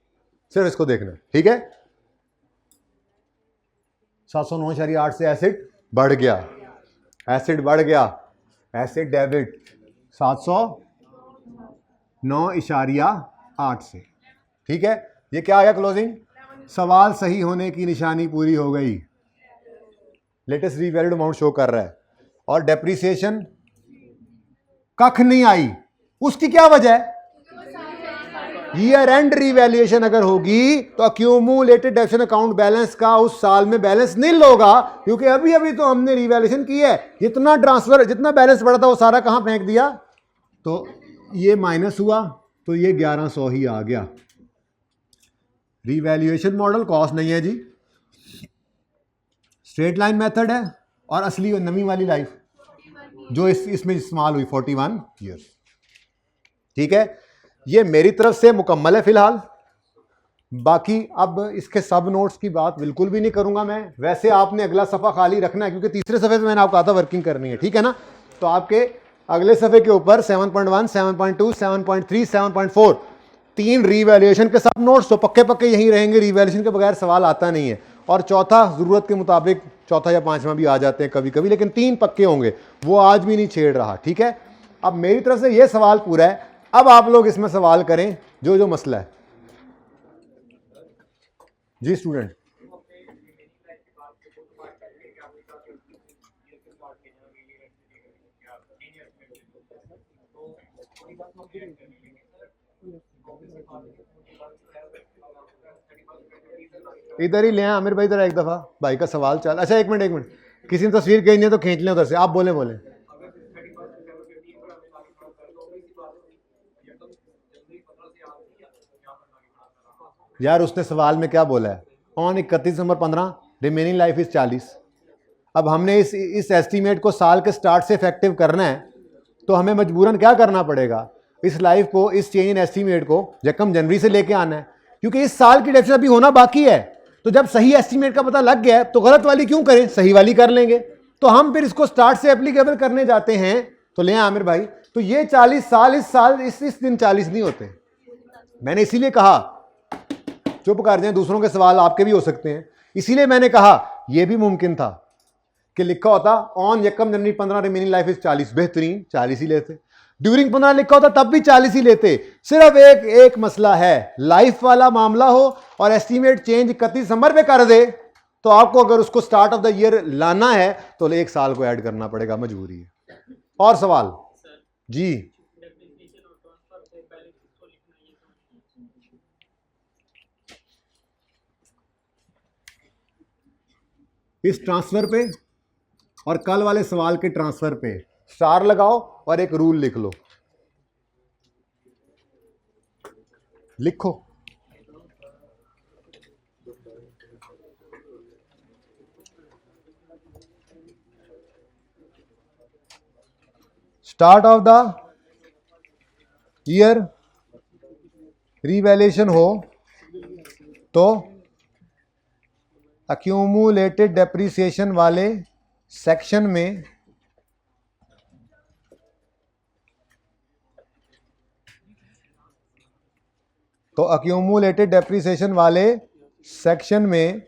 सिर्फ इसको देखना, ठीक है। 709.8 से एसिड बढ़ गया, एसिड बढ़ गया, एसिड डेबिट 709.8 से, ठीक है। ये क्या आ गया क्लोजिंग, सवाल सही होने की निशानी पूरी हो गई। लेटेस्ट रीवैल्यूड अमाउंट शो कर रहा है और डेप्रिसिएशन कख नहीं आई। उसकी क्या वजह है, ईयर एंड रिवैल्यूएशन अगर होगी तो अक्यूमुलेटेड एक्शन अकाउंट बैलेंस का उस साल में बैलेंस नील होगा, क्योंकि अभी अभी तो हमने रिवैल्यूएशन की है। जितना ट्रांसफर, जितना बैलेंस बढ़ा था वो सारा कहां फेंक दिया, तो ये माइनस हुआ, तो ये 1100 ही आ गया। रिवैल्यूएशन मॉडल कॉस्ट नहीं है जी, स्ट्रेट लाइन मेथड है, और असली नवी वाली लाइफ जो इसमें इस्तेमाल हुई 41 ईयर्स, ठीक है। ये मेरी तरफ से मुकम्मल है फिलहाल। बाकी अब इसके सब नोट्स की बात बिल्कुल भी नहीं करूंगा मैं। वैसे आपने अगला सफ़ा खाली रखना है, क्योंकि तीसरे सफ़े पे मैंने आपको कहा था वर्किंग करनी है, ठीक है ना। तो आपके अगले सफ़े के ऊपर 7.1, 7.2, 7.3, 7.4 तीन रीवैल्यूएशन के सब नोट्स तो पक्के पक्के यहीं रहेंगे, रीवैल्यूएशन के बगैर सवाल आता नहीं है। और चौथा ज़रूरत के मुताबिक चौथा या पांचवा भी आ जाते हैं कभी कभी, लेकिन तीन पक्के होंगे, वो आज भी नहीं छेड़ रहा, ठीक है। अब मेरी तरफ से ये सवाल पूरा है। अब आप लोग इसमें सवाल करें जो जो मसला है जी स्टूडेंट। इधर ही ले आए आमिर भाई, इधर एक दफा भाई का सवाल चल। अच्छा एक मिनट, किसी ने तस्वीर खींचनी है तो खींच लें उधर से, आप बोले। यार उसने सवाल में क्या बोला है, on 31 December 15 remaining life is 40। अब हमने इस एस्टीमेट को साल के स्टार्ट से इफेक्टिव करना है, तो हमें मजबूरन क्या करना पड़ेगा, इस लाइफ को, इस चेंज इन एस्टीमेट को यकम जनवरी से लेके आना है, क्योंकि इस साल की डेफिनेशन अभी होना बाकी है। तो जब सही एस्टीमेट का पता लग गया है तो गलत वाली क्यों करें, सही वाली कर लेंगे। तो हम फिर इसको स्टार्ट से एप्लीकेबल करने जाते हैं। तो ले आमिर भाई, तो ये 40 साल इस दिन 40 नहीं होते। मैंने इसीलिए कहा, चुप कर जाए, दूसरों के सवाल आपके भी हो सकते हैं, इसीलिए मैंने कहा यह भी मुमकिन था कि लिखा होता ऑन यकम जनवरी 15 रिमेनिंग लाइफ इज 40, बेहतरीन 40 ही लेते। ड्यूरिंग 15 लिखा होता तब भी 40 ही लेते। सिर्फ एक मसला है, लाइफ वाला मामला हो और एस्टीमेट चेंज 31 दिसंबर पे कर दे, तो आपको अगर उसको स्टार्ट ऑफ द ईयर लाना है तो एक साल को ऐड करना पड़ेगा, मजबूरी है। और सवाल जी, इस ट्रांसफर पे और कल वाले सवाल के ट्रांसफर पे स्टार लगाओ और एक रूल लिख लो, लिखो। Start of the year revaluation हो तो अक्यूमुलेटेड डेप्रिसिएशन वाले सेक्शन में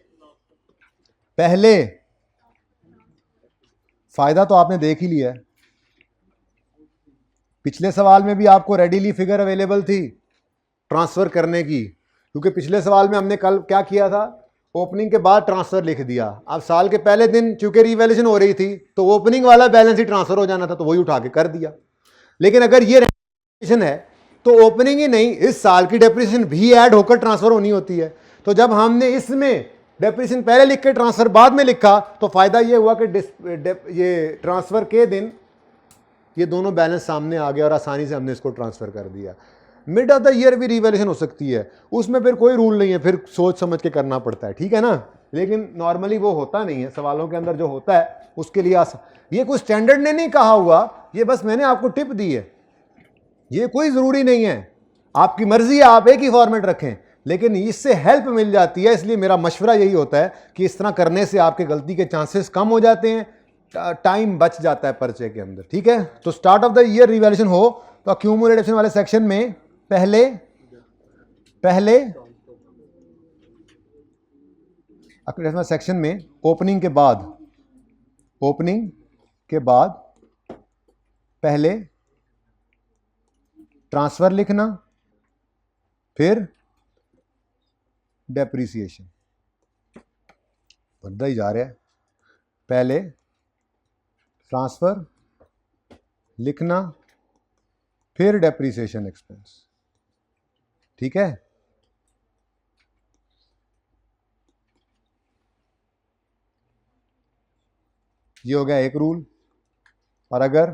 पहले फायदा तो आपने देख ही लिया है, पिछले सवाल में भी आपको रेडीली फिगर अवेलेबल थी ट्रांसफर करने की, क्योंकि पिछले सवाल में हमने कल क्या किया था, ओपनिंग के बाद ट्रांसफर लिख दिया। अब साल के पहले दिन चूंकि रिवैल्यूएशन हो रही थी तो ओपनिंग वाला बैलेंस ही ट्रांसफर हो जाना था, तो वही उठा के कर दिया। लेकिन अगर ये रिवैल्यूएशन है तो ओपनिंग ही नहीं, इस साल की डेप्रिसिएशन भी ऐड होकर ट्रांसफर होनी होती है। तो जब हमने इसमें डेप्रिसिएशन पहले लिख के ट्रांसफर बाद में लिखा तो फायदा ये हुआ कि ये ट्रांसफर के दिन ये दोनों बैलेंस सामने आ गया और आसानी से हमने इसको ट्रांसफर कर दिया। मिड ऑफ द ईयर भी रिवैल्यूएशन हो सकती है, उसमें फिर कोई रूल नहीं है, फिर सोच समझ के करना पड़ता है, ठीक है ना। लेकिन नॉर्मली वो होता नहीं है, सवालों के अंदर जो होता है उसके लिए ये कोई स्टैंडर्ड ने नहीं कहा हुआ, ये बस मैंने आपको टिप दी है, ये कोई ज़रूरी नहीं है, आपकी मर्जी है, आप एक ही फॉर्मेट रखें, लेकिन इससे हेल्प मिल जाती है। इसलिए मेरा मशवरा यही होता है कि इस तरह करने से आपके गलती के चांसेस कम हो जाते हैं, टाइम बच जाता है पर्चे के अंदर, ठीक है। तो start of the year revaluation हो तो अक्यूमुलेशन वाले सेक्शन में पहले सेक्शन में ओपनिंग के बाद पहले ट्रांसफर लिखना, फिर डेप्रिसिएशन, बढ़ता ही जा रहा है, पहले ट्रांसफर लिखना फिर डेप्रिसिएशन एक्सपेंस, ठीक है। ये हो गया एक रूल। और अगर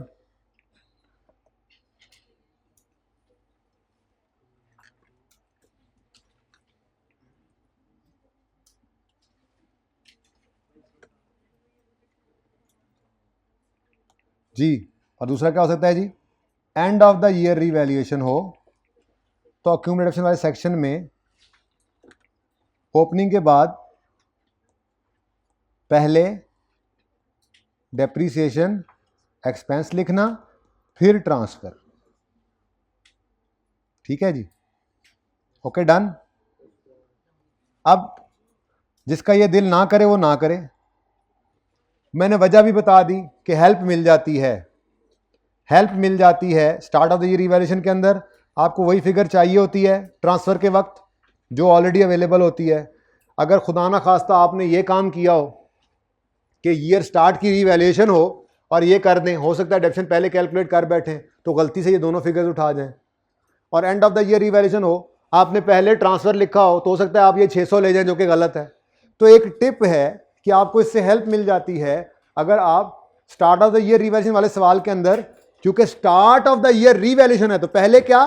जी, और दूसरा क्या हो सकता है जी, end of the year revaluation हो तो अक्यूमुलेशन वाले सेक्शन में ओपनिंग के बाद पहले डेप्रिसिएशन एक्सपेंस लिखना फिर ट्रांसफर, ठीक है जी, ओके डन। अब जिसका ये दिल ना करे वो ना करे, मैंने वजह भी बता दी कि हेल्प मिल जाती है start of the year revaluation के अंदर आपको वही फिगर चाहिए होती है ट्रांसफर के वक्त जो ऑलरेडी अवेलेबल होती है। अगर खुदा ना खास्ता आपने ये काम किया हो कि ईयर स्टार्ट की रिवैल्यूएशन हो और ये कर दें, हो सकता है डेप्शन पहले कैलकुलेट कर बैठें तो गलती से ये दोनों फिगर्स उठा जाएं, और and of the year revaluation हो आपने पहले ट्रांसफर लिखा हो तो सकता है आप ये 600 ले जाएं जो कि गलत है। तो एक टिप है कि आपको इससे हेल्प मिल जाती है अगर आप start of the year revaluation वाले सवाल के अंदर, क्योंकि start of the year revaluation है, तो पहले क्या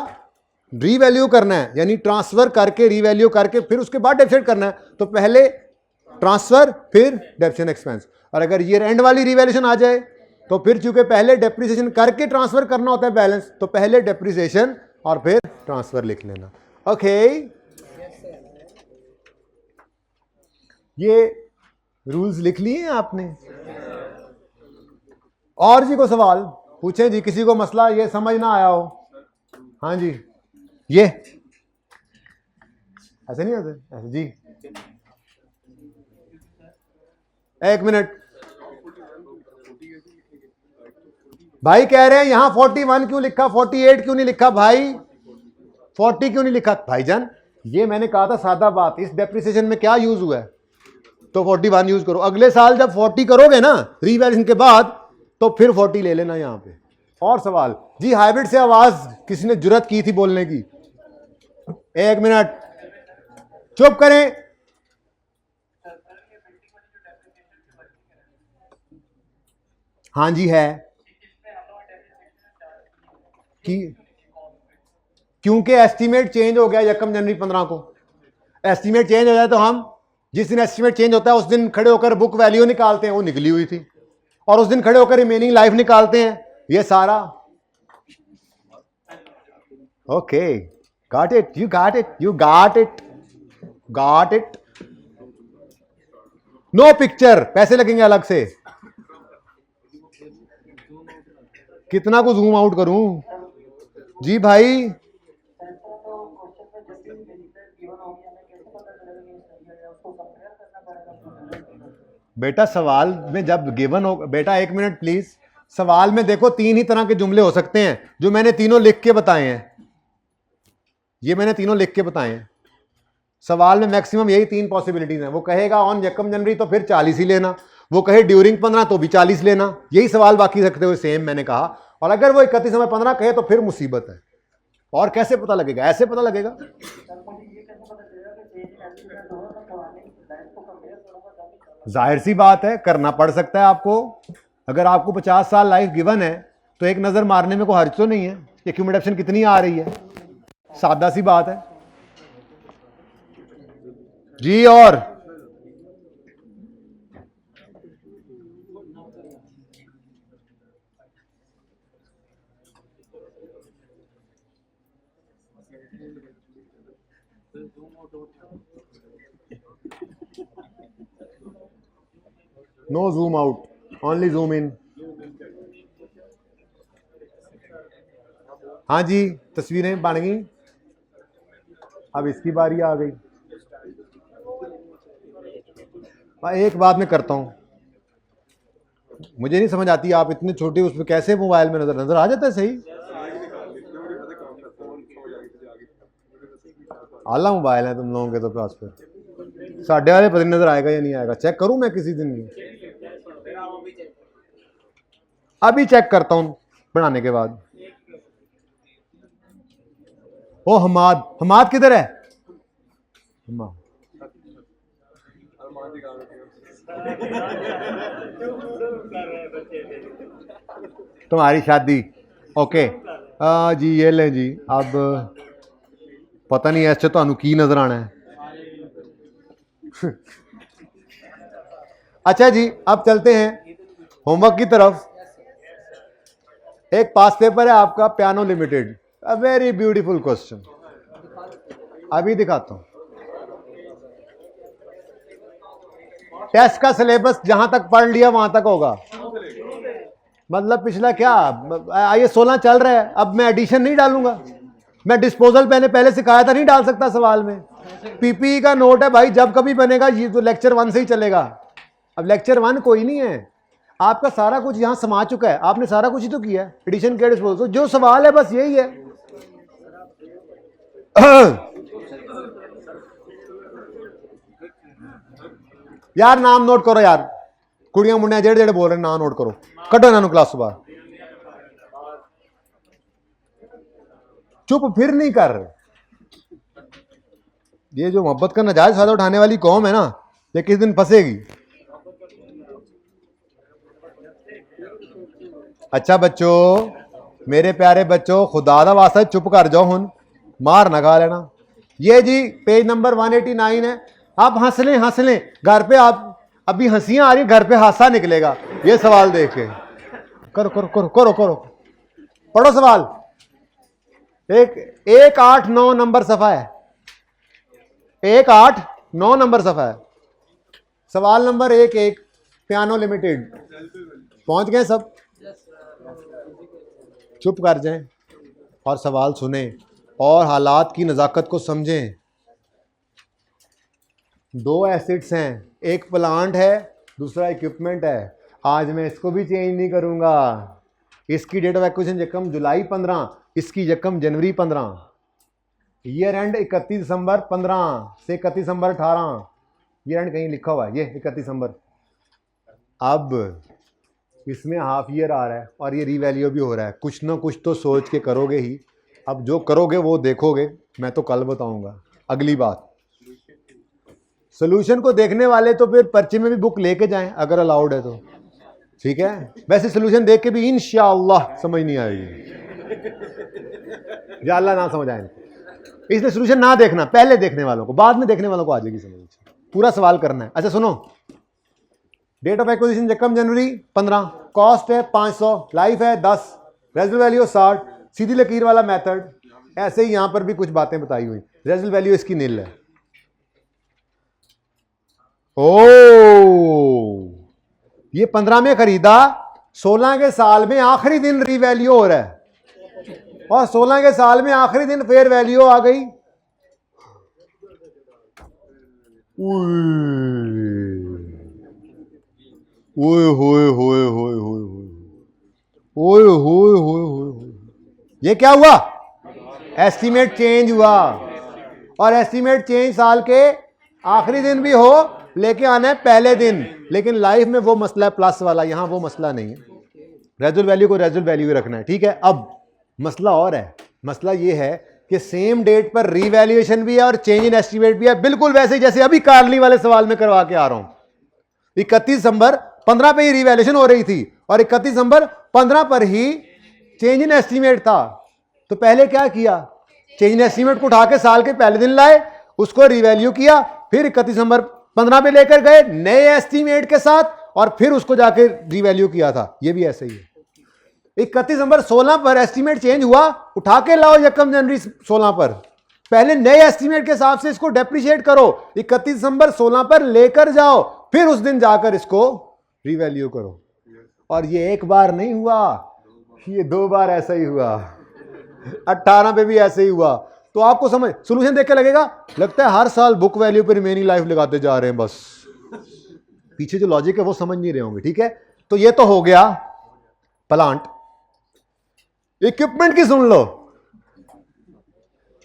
रीवैल्यू करना है, यानी ट्रांसफर करके रीवैल्यू करके फिर उसके बाद डेप्रिसिएट करना है। तो पहले ट्रांसफर फिर डेप्रिसिएशन एक्सपेंस। और अगर ईयर एंड वाली रिवैल्यूएशन आ जाए तो फिर चूंकि पहले डेप्रिसिएशन करके ट्रांसफर करना होता है बैलेंस, तो पहले डेप्रिसिएशन और फिर ट्रांसफर लिख लेना। ओके, ये रूल्स लिख लिए हैं आपने? और जी को सवाल पूछें जी, किसी को मसला ये समझ ना आया हो? हाँ जी, ये ऐसे नहीं होते, ऐसे जी। एक मिनट, भाई कह रहे हैं यहां 41 क्यों लिखा, 48 क्यों नहीं लिखा भाई, 40 क्यों नहीं लिखा? भाईजान ये मैंने कहा था सादा बात, इस डेप्रिसिएशन में क्या यूज हुआ है, तो 41 यूज करो। अगले साल जब 40 करोगे ना रीवैल्यूएशन के बाद, तो फिर 40 ले लेना यहां पे। और सवाल जी, हाइब्रिड से आवाज किसी ने जुर्रत की थी बोलने की? एक मिनट, चुप करें। हाँ जी है कि क्योंकि एस्टीमेट चेंज हो गया 1 जनवरी 15 को। एस्टीमेट चेंज हो जाए तो हम जिस दिन एस्टीमेट चेंज होता है उस दिन खड़े होकर बुक वैल्यू निकालते हैं, वो निकली हुई थी, और उस दिन खड़े होकर रिमेनिंग लाइफ निकालते हैं, ये सारा। Okay, got it, you got it, you got it, got it. No picture, पैसे लगेंगे अलग से। कितना को जूम आउट करूं जी भाई? बेटा सवाल में जब गिवन हो, बेटा एक मिनट प्लीज, सवाल में देखो 3 ही तरह के जुमले हो सकते हैं, जो मैंने तीनों लिख के बताए हैं, ये मैंने तीनों लिख के बताए हैं। सवाल में मैक्सिमम यही 3 पॉसिबिलिटीज हैं। वो कहेगा ऑन 1 जनवरी तो फिर 40 ही लेना, वो कहे ड्यूरिंग 15 तो भी 40 लेना, यही सवाल बाकी रखते हुए सेम मैंने कहा। और अगर वो 31 समय 15 कहे तो फिर मुसीबत है। और कैसे पता लगेगा? ऐसे पता लगेगा। जाहिर सी बात है करना पड़ सकता है आपको। अगर आपको 50 साल लाइफ गिवन है तो एक नजर मारने में कोई हर्ज तो नहीं है कि एक्यूमुलेशन कितनी आ रही है, सादा सी बात है जी। और know Zoom out, only zoom in. हाँ जी, तस्वीरें बन गई। अब इसकी बारी आ गई। एक बात मैं करता हूं, मुझे नहीं समझ आती, आप इतने छोटे उसमें कैसे मोबाइल में नजर नजर आ जाता है? सही आला मोबाइल है तुम लोगों के तो पास, फिर साढ़े वाले पता नहीं नजर आएगा या नहीं आएगा। चेक करूं मैं किसी दिन भी, अभी चेक करता हूं बनाने के बाद। ओ हमाद, हमाद किधर है? तुम्हारी शादी, ओके जी, ये ले जी। अब पता नहीं ऐसे तो की नजर आना है। अच्छा जी, अब चलते हैं होमवर्क की तरफ। एक पास पेपर है आपका, piano limited, a very beautiful question, अभी दिखाता हूं। टेस्ट का सिलेबस जहां तक पढ़ लिया वहां तक होगा, मतलब पिछला क्या ये 16 चल रहा है, अब मैं एडिशन नहीं डालूंगा। मैं डिस्पोजल मैंने पहले सिखाया था, नहीं डाल सकता सवाल में। पीपीई का नोट है भाई, जब कभी बनेगा ये तो लेक्चर 1 से ही चलेगा। अब लेक्चर 1 कोई नहीं है, आपका सारा कुछ यहां समा चुका है, आपने सारा कुछ ही तो किया है। एडिशन के डिस्पोजल जो सवाल है बस यही है। यार नाम नोट करो यार, कुड़ियां मुंडियां जेड़े जेड़े बोल रहे नाम नोट करो, कटो इन्होंने क्लास सुबह। चुप फिर नहीं कर। ये जो मोहब्बत का नजायज फायदा उठाने वाली कौम है ना, ये किस दिन फंसेगी? अच्छा बच्चों, मेरे प्यारे बच्चों, खुदा दा वास्ता चुप कर जाओ, हुन मार ना खा लेना। ये जी पेज नंबर 189 है। आप हंस लें हंस लें, घर पे आप अभी हंसियां आ रही, घर पे हादसा निकलेगा ये सवाल देख के। करो करो करो करो करो, पढ़ो सवाल। 189 नंबर सफा है, 189 नंबर सफा है। सवाल नंबर 11, पियानो लिमिटेड। पहुंच गए सब? चुप कर जाएं और सवाल सुने और हालात की नज़ाकत को समझें। दो एसिड्स हैं, एक प्लांट है, दूसरा इक्विपमेंट है। आज मैं इसको भी चेंज नहीं करूंगा। इसकी डेट ऑफ एक्विजिशन यकम जुलाई 15, इसकी यकम जनवरी 15। ईयर एंड 31 दिसंबर 15 से 31 दिसंबर 18। ईयर एंड कहीं लिखा हुआ है, ये 31 दिसंबर। अब इसमें हाफ ईयर आ रहा है और ये रीवैल्यू भी हो रहा है। कुछ ना कुछ तो सोच के करोगे ही। अब जो करोगे वो देखोगे, मैं तो कल बताऊंगा। अगली बात, सोल्यूशन को देखने वाले तो फिर पर्चे में भी बुक लेके जाएं अगर अलाउड है तो, ठीक है। वैसे सोल्यूशन देख के भी इंशाअल्लाह समझ नहीं आएगी, या अल्लाह ना समझ आए, इसलिए सोल्यूशन ना देखना, पहले देखने वालों को, बाद में देखने वालों को आ जाएगी समझ। पूरा सवाल करना है। अच्छा सुनो, डेट ऑफ एक्विजिशन यकम जनवरी 15, कॉस्ट है 500, लाइफ है 10, रेजल वैल्यू 60, सीधी लकीर वाला मेथड। ऐसे ही यहां पर भी कुछ बातें बताई हुई। रेजल वैल्यू इसकी नील है। ओ ये 15 में खरीदा, 16 के साल में आखिरी दिन रीवैल्यू हो रहा है, और 16 के साल में आखिरी दिन फेयर वैल्यू आ गई। ओए होए होए होए होए ओए होए होए होए, ये क्या हुआ? एस्टीमेट चेंज हुआ। और एस्टीमेट चेंज साल के आखिरी दिन भी हो, लेके आना है पहले दिन। लेकिन लाइफ में वो मसला है प्लस वाला, यहां वो मसला नहीं है। रेजुअल वैल्यू को रेजुअल वैल्यू रखना है, ठीक है। अब मसला और है। मसला ये है कि सेम डेट पर रीवैल्यूएशन भी है और चेंज इन एस्टीमेट भी है, बिल्कुल वैसे जैसे अभी कार्ली वाले सवाल में करवा के आ रहा हूं। 31 दिसंबर 15 पे ही रीवैल्यूएशन हो रही थी और 31 दिसंबर 15 पर ही चेंज इन एस्टीमेट था। तो पहले क्या किया? चेंज इन एस्टीमेट को उठा के साल के पहले दिन लाए, उसको रीवैल्यू किया, फिर 31 दिसंबर 15 पे लेकर गए नए एस्टीमेट के साथ, और फिर उसको जाके रीवैल्यू किया था। ये भी ऐसे ही है। 31 दिसंबर 16 पर एस्टीमेट चेंज हुआ, उठा के लाओ यकम जनवरी 16 पर, पहले नए एस्टीमेट के हिसाब से इसको डेप्रिशिएट करो, 31 दिसंबर 16 पर लेकर जाओ, फिर उस दिन जाकर इसको रीवैल्यू करो। और ये एक बार नहीं हुआ, ये 2 बार ऐसा ही हुआ, 18 पे भी ऐसे ही हुआ। तो आपको समझ सोल्यूशन देख के लगता है हर साल बुक वैल्यू पे रिमेनिंग लाइफ लगाते जा रहे हैं, बस पीछे जो लॉजिक है वो समझ नहीं रहे होंगे, ठीक है। तो ये तो हो गया प्लांट। इक्विपमेंट की सुन लो,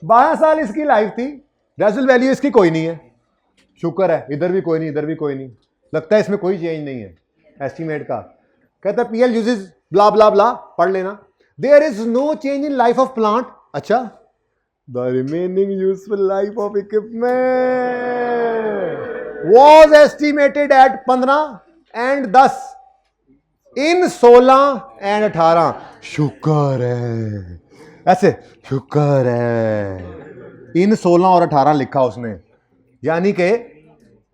12 साल इसकी लाइफ थी, रेजुअल वैल्यू इसकी कोई नहीं है, शुक्र है, इधर भी कोई नहीं, इधर भी कोई नहीं, लगता है इसमें कोई चेंज नहीं है एस्टीमेट का। कहता है पीएल यूजेस ब्ला ब्ला ब्ला, पढ़ लेना। There is no change in life of plant. अच्छा, the remaining useful life of equipment was estimated at 15 and 10 in 16 and 18। शुक्र है, ऐसे शुक्र है, इन 16 और 18 लिखा उसने। यानी कि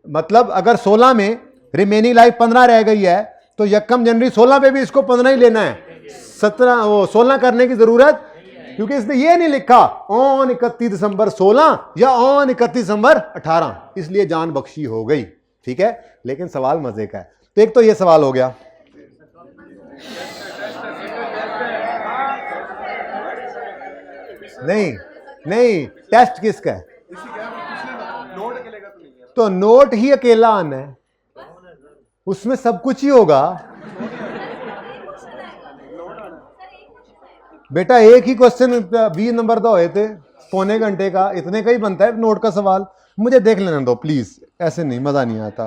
मतलब अगर 16 में रिमेनिंग लाइफ 15 रह गई है तो यकम जनवरी 16 पे भी इसको 15 ही लेना है, 16 करने की जरूरत, क्योंकि इसने ये नहीं लिखा ऑन 31 दिसंबर 16 या ऑन 31 दिसंबर 18, इसलिए जान बख्शी हो गई, ठीक है। लेकिन सवाल मजे का है। तो एक तो ये सवाल हो गया। नहीं नहीं, टेस्ट किसका है? तो नोट ही अकेला आना है, उसमें सब कुछ ही होगा बेटा। एक ही क्वेश्चन 20 नंबर तो हुए थे, पौने घंटे का, इतने का ही बनता है नोट का सवाल। मुझे देख लेना दो प्लीज, ऐसे नहीं, मजा नहीं आता।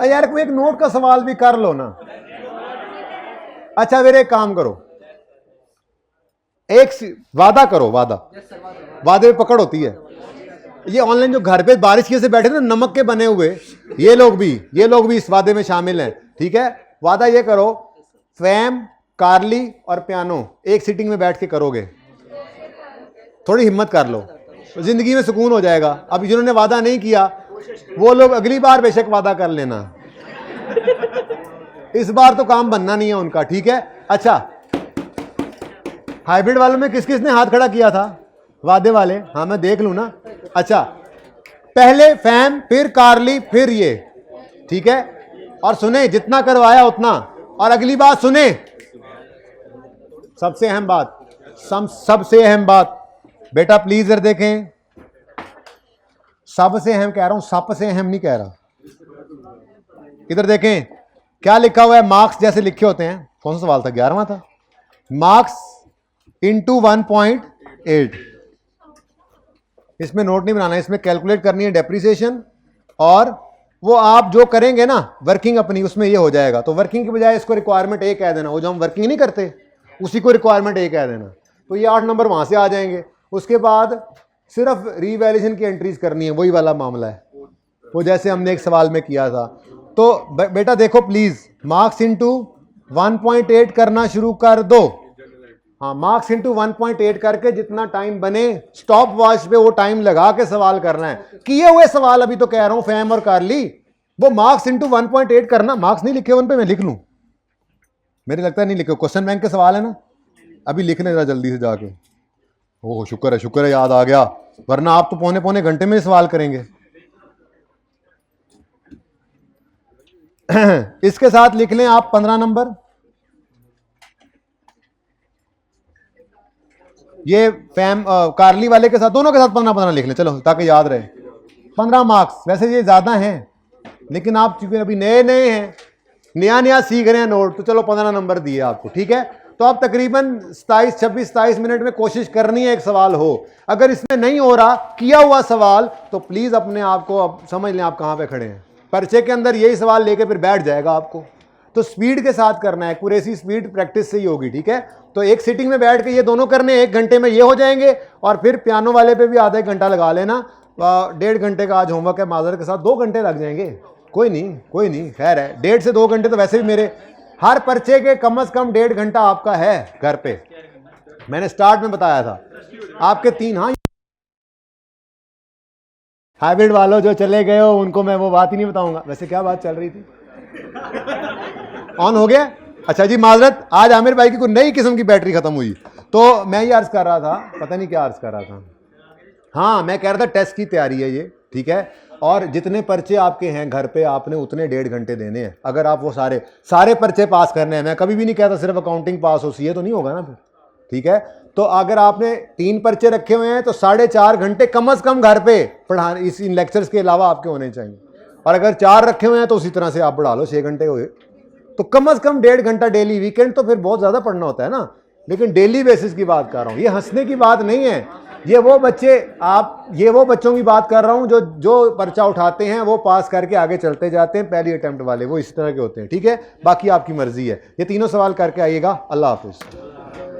यार कोई एक नोट का सवाल भी कर लो ना। अच्छा फिर एक काम करो, एक वादा करो, वादे में पकड़ होती है। ये ऑनलाइन जो घर पे बारिश की से बैठे थे ना, नमक के बने हुए, ये लोग भी इस वादे में शामिल हैं। ठीक है, वादा ये करो, फैम, कार्ली और पियानो एक सीटिंग में बैठ के करोगे। थोड़ी हिम्मत कर लो तो जिंदगी में सुकून हो जाएगा। अब जिन्होंने वादा नहीं किया वो लोग अगली बार बेशक वादा कर लेना, इस बार तो काम बनना नहीं है उनका। ठीक है, अच्छा हाइब्रिड वालों में किस किस ने हाथ खड़ा किया था? वादे वाले, हाँ मैं देख लूं ना। अच्छा, पहले फैम, फिर कार्ली, फिर ये। ठीक है, और सुने जितना करवाया उतना। और अगली बात सुने, सबसे अहम बात, सबसे अहम बात बेटा प्लीज इधर देखें, सबसे अहम कह रहा हूं, सब से अहम नहीं कह रहा। इधर देखें क्या लिखा हुआ है, मार्क्स जैसे लिखे होते हैं। कौन सा सवाल था? 11वां था। Marks into 1.8। इसमें नोट नहीं बनाना है, इसमें कैलकुलेट करनी है डेप्रिसिएशन, और वो आप जो करेंगे ना वर्किंग अपनी, उसमें ये हो जाएगा। तो वर्किंग के बजाय इसको रिक्वायरमेंट ए कह देना, वो जो हम वर्किंग नहीं करते उसी को रिक्वायरमेंट ए कह देना। तो ये 8 नंबर वहां से आ जाएंगे। उसके बाद सिर्फ रीवैल्यूएशन की एंट्रीज करनी है, वही वाला मामला है, वो जैसे हमने एक सवाल में किया था। तो बेटा देखो प्लीज, मार्क्स इंटू 1.8 करना शुरू कर दो। हाँ, मार्क्स इंटू 1.8 करके जितना टाइम बने स्टॉप वॉच पे वो टाइम लगा के सवाल करना है। किए हुए सवाल अभी तो कह रहा हूं फैम और कार्ली, वो मार्क्स इंटू 1.8 करना। मार्क्स नहीं लिखे उन पे, मैं लिख लूं? मेरे लगता है नहीं लिखे, क्वेश्चन बैंक के सवाल है ना, अभी लिखने जरा जल्दी से जाके। ओह शुक्र है याद आ गया, वरना आप तो पौने पौने घंटे में सवाल करेंगे। इसके साथ लिख लें आप 15 नंबर। ये फैम कार्ली वाले के साथ, दोनों के साथ 15-15 लिख लें, चलो ताकि याद रहे। 15 मार्क्स, वैसे ये ज्यादा हैं लेकिन आप चूंकि अभी नए नए हैं, नया सीख रहे हैं नोट, तो चलो 15 नंबर दिए आपको। ठीक है, तो आप तकरीबन 27 मिनट में कोशिश करनी है एक सवाल हो। अगर इसमें नहीं हो रहा किया हुआ सवाल, तो प्लीज अपने आप को अब समझ लें आप कहां पे खड़े हैं। पर्चे के अंदर यही सवाल लेके फिर बैठ जाएगा आपको। तो स्पीड के साथ करना है, एक्यूरेसी स्पीड प्रैक्टिस से ही होगी। ठीक है, तो एक सीटिंग में बैठ के ये दोनों करने, 1 घंटे में ये हो जाएंगे। और फिर पियानो वाले पे भी आधा 1 घंटा लगा लेना। 1.5 घंटे का आज होमवर्क है माजर के साथ, 2 घंटे लग जाएंगे। कोई नहीं, खैर है। 1.5 से 2 घंटे तो वैसे भी मेरे हर पर्चे के कम से कम 1.5 घंटा आपका है घर पे। मैंने स्टार्ट में बताया था आपके 3। हाँ, हाइब्रिड वालों जो चले गए हो उनको मैं वो बात ही नहीं बताऊंगा। वैसे क्या बात चल रही थी? ऑन हो गया? अच्छा जी, माजरत, आज आमिर भाई की कोई नई किस्म की बैटरी खत्म हुई। तो मैं ये अर्ज कर रहा था, पता नहीं क्या अर्ज कर रहा था। हाँ, मैं कह रहा था टेस्ट की तैयारी है ये। ठीक है, और जितने पर्चे आपके हैं घर पे आपने उतने 1.5 घंटे देने हैं। अगर आप वो सारे पर्चे पास करने हैं, मैं कभी भी नहीं कहता सिर्फ अकाउंटिंग पास हो, सीए तो नहीं होगा ना फिर। ठीक है, तो अगर आपने 3 पर्चे रखे हुए हैं तो 4.5 घंटे कम से कम घर पे पढ़ा, इन लेक्चर्स के अलावा आपके होने चाहिए। और अगर 4 रखे हुए हैं तो उसी तरह से आप बढ़ा लो, 6 घंटे हुए तो कम से कम 1.5 घंटा डेली। वीकेंड तो फिर बहुत ज़्यादा पढ़ना होता है ना, लेकिन डेली बेसिस की बात कर रहा हूँ। ये हंसने की बात नहीं है, ये वो बच्चों की बात कर रहा हूँ जो पर्चा उठाते हैं वो पास करके आगे चलते जाते हैं। पहली अटेम्प्ट वाले वो इस तरह के होते हैं। ठीक है, बाकी आपकी मर्जी है। ये तीनों सवाल करके आइएगा। अल्लाह हाफिज़।